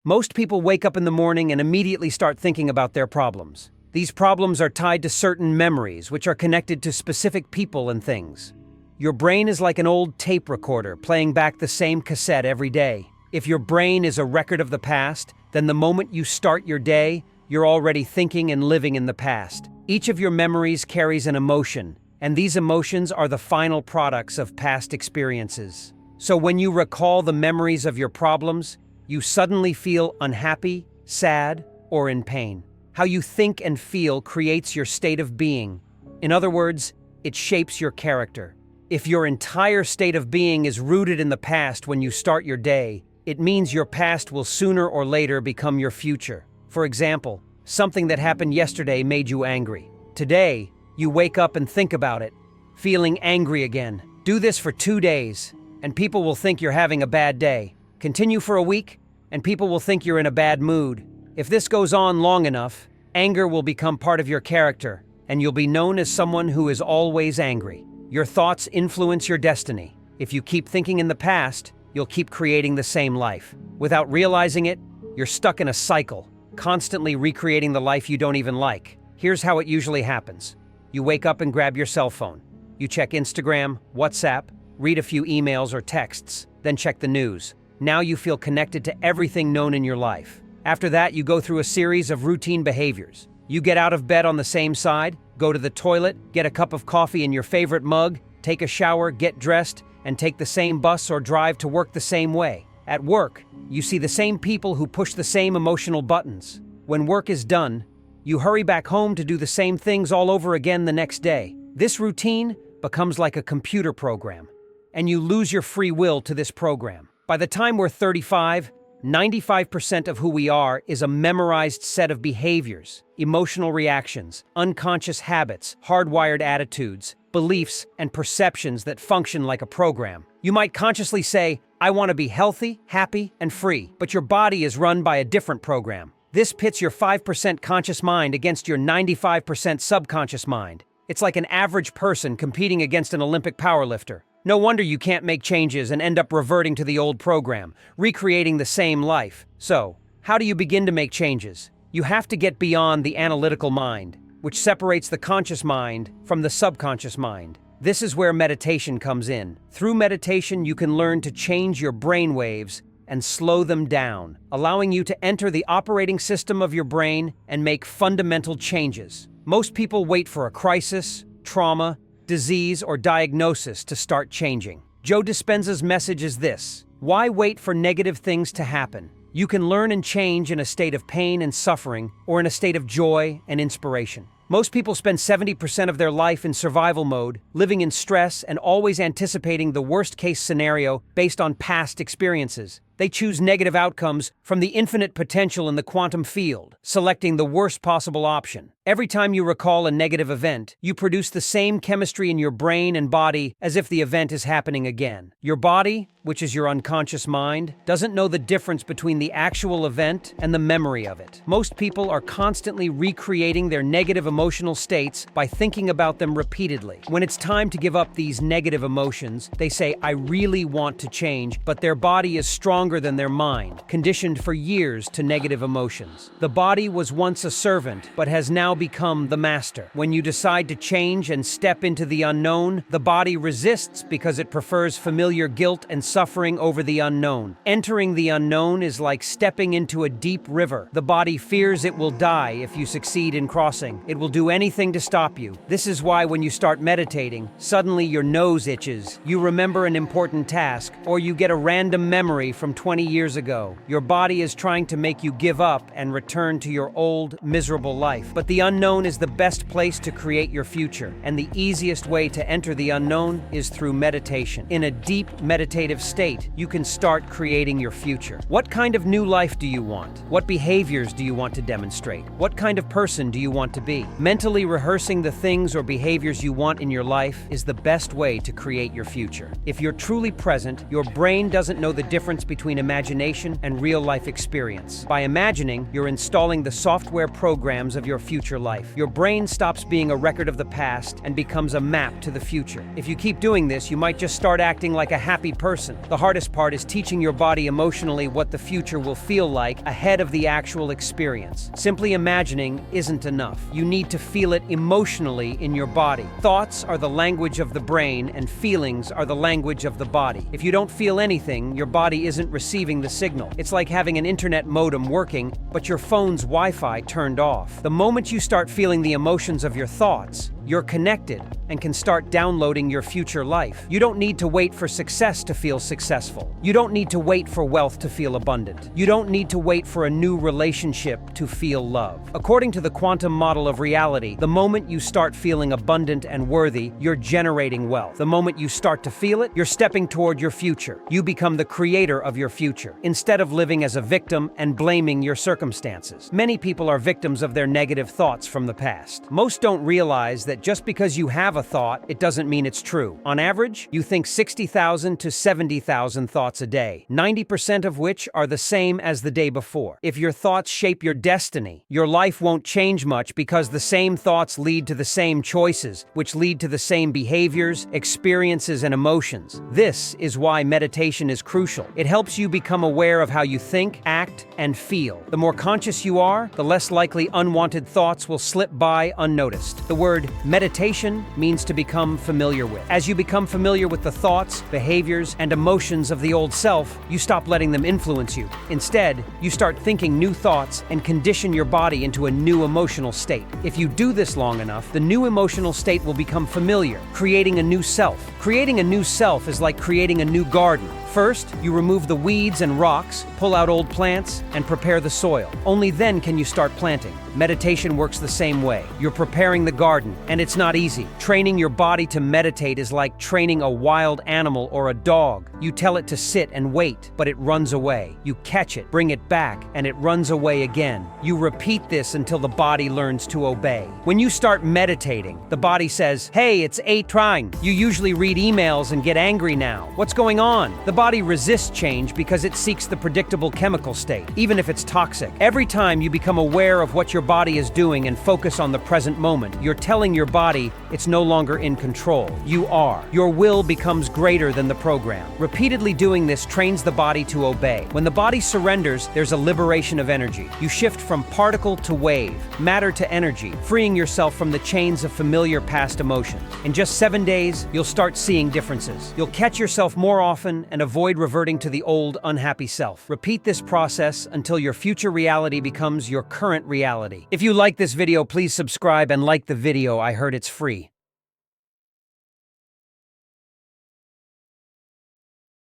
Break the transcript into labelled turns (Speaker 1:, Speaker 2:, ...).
Speaker 1: Most people wake up in the morning and immediately start thinking about their problems. These problems are tied to certain memories, which are connected to specific people and things. Your brain is like an old tape recorder playing back the same cassette every day. If your brain is a record of the past, then the moment you start your day, you're already thinking and living in the past. Each of your memories carries an emotion, and these emotions are the final products of past experiences. So when you recall the memories of your problems, you suddenly feel unhappy, sad, or in pain. How you think and feel creates your state of being. In other words, it shapes your character. If your entire state of being is rooted in the past when you start your day, it means your past will sooner or later become your future. For example, something that happened yesterday made you angry. Today, you wake up and think about it, feeling angry again. Do this for 2 days, and people will think you're having a bad day. Continue for a week, and people will think you're in a bad mood. If this goes on long enough, anger will become part of your character, and you'll be known as someone who is always angry. Your thoughts influence your destiny. If you keep thinking in the past, you'll keep creating the same life. Without realizing it, you're stuck in a cycle, constantly recreating the life you don't even like. Here's how it usually happens. You wake up and grab your cell phone. You check Instagram, WhatsApp, read a few emails or texts, then check the news. Now you feel connected to everything known in your life. After that, you go through a series of routine behaviors. You get out of bed on the same side, go to the toilet, get a cup of coffee in your favorite mug, take a shower, get dressed, and take the same bus or drive to work the same way. At work, you see the same people who push the same emotional buttons. When work is done, you hurry back home to do the same things all over again the next day. This routine becomes like a computer program, and you lose your free will to this program. By the time we're 35, 95% of who we are is a memorized set of behaviors, emotional reactions, unconscious habits, hardwired attitudes, beliefs, and perceptions that function like a program. You might consciously say, I want to be healthy, happy, and free, but your body is run by a different program. This pits your 5% conscious mind against your 95% subconscious mind. It's like an average person competing against an Olympic powerlifter. No wonder you can't make changes and end up reverting to the old program, recreating the same life. So, how do you begin to make changes? You have to get beyond the analytical mind, which separates the conscious mind from the subconscious mind. This is where meditation comes in. Through meditation, you can learn to change your brain waves and slow them down, allowing you to enter the operating system of your brain and make fundamental changes. Most people wait for a crisis, trauma, disease, or diagnosis to start changing. Joe Dispenza's message is this: why wait for negative things to happen? You can learn and change in a state of pain and suffering, or in a state of joy and inspiration. Most people spend 70% of their life in survival mode, living in stress and always anticipating the worst-case scenario based on past experiences. They choose negative outcomes from the infinite potential in the quantum field, selecting the worst possible option. Every time you recall a negative event, you produce the same chemistry in your brain and body as if the event is happening again. Your body, which is your unconscious mind, doesn't know the difference between the actual event and the memory of it. Most people are constantly recreating their negative emotional states by thinking about them repeatedly. When it's time to give up these negative emotions, they say, I really want to change, but their body is stronger than their mind, conditioned for years to negative emotions. The body was once a servant, but has now become the master. When you decide to change and step into the unknown, the body resists because it prefers familiar guilt and suffering over the unknown. Entering the unknown is like stepping into a deep river. The body fears it will die if you succeed in crossing. It will do anything to stop you. This is why when you start meditating, suddenly your nose itches, you remember an important task, or you get a random memory from 20 years ago. Your body is trying to make you give up and return to your old, miserable life. But the unknown is the best place to create your future, and the easiest way to enter the unknown is through meditation. In a deep meditative state, you can start creating your future. What kind of new life do you want? What behaviors do you want to demonstrate? What kind of person do you want to be? Mentally rehearsing the things or behaviors you want in your life is the best way to create your future. If you're truly present, your brain doesn't know the difference between between imagination and real-life experience. By imagining, you're installing the software programs of your future life. Your brain stops being a record of the past and becomes a map to the future. If you keep doing this, you might just start acting like a happy person. The hardest part is teaching your body emotionally what the future will feel like ahead of the actual experience. Simply imagining isn't enough. You need to feel it emotionally in your body. Thoughts are the language of the brain, and feelings are the language of the body. If you don't feel anything, your body isn't receiving the signal. It's like having an internet modem working, but your phone's Wi-Fi turned off. The moment you start feeling the emotions of your thoughts, you're connected and can start downloading your future life. You don't need to wait for success to feel successful. You don't need to wait for wealth to feel abundant. You don't need to wait for a new relationship to feel love. According to the quantum model of reality, the moment you start feeling abundant and worthy, you're generating wealth. The moment you start to feel it, you're stepping toward your future. You become the creator of your future, instead of living as a victim and blaming your circumstances. Many people are victims of their negative thoughts from the past. Most don't realize that just because you have a thought, it doesn't mean it's true. On average, you think 60,000 to 70,000 thoughts a day, 90% of which are the same as the day before. If your thoughts shape your destiny, your life won't change much because the same thoughts lead to the same choices, which lead to the same behaviors, experiences, and emotions. This is why meditation is crucial. It helps you become aware of how you think, act, and feel. The more conscious you are, the less likely unwanted thoughts will slip by unnoticed. The word meditation means to become familiar with. As you become familiar with the thoughts, behaviors, and emotions of the old self, you stop letting them influence you. Instead, you start thinking new thoughts and condition your body into a new emotional state. If you do this long enough, the new emotional state will become familiar, creating a new self. Creating a new self is like creating a new garden. First, you remove the weeds and rocks, pull out old plants, and prepare the soil. Only then can you start planting. Meditation works the same way. You're preparing the garden, and it's not easy. Training your body to meditate is like training a wild animal or a dog. You tell it to sit and wait, but it runs away. You catch it, bring it back, and it runs away again. You repeat this until the body learns to obey. When you start meditating, the body says, "Hey, it's 8 trying." You usually read emails and get angry now. What's going on? The body resists change because it seeks the predictable chemical state, even if it's toxic. Every time you become aware of what your body is doing and focus on the present moment, you're telling your body it's no longer in control. You are. Your will becomes greater than the program. Repeatedly doing this trains the body to obey. When the body surrenders, there's a liberation of energy. You shift from particle to wave, matter to energy, freeing yourself from the chains of familiar past emotions. In just 7 days, you'll start seeing differences. You'll catch yourself more often and avoid reverting to the old, unhappy self. Repeat this process until your future reality becomes your current reality. If you like this video, please subscribe and like the video. I heard it's free.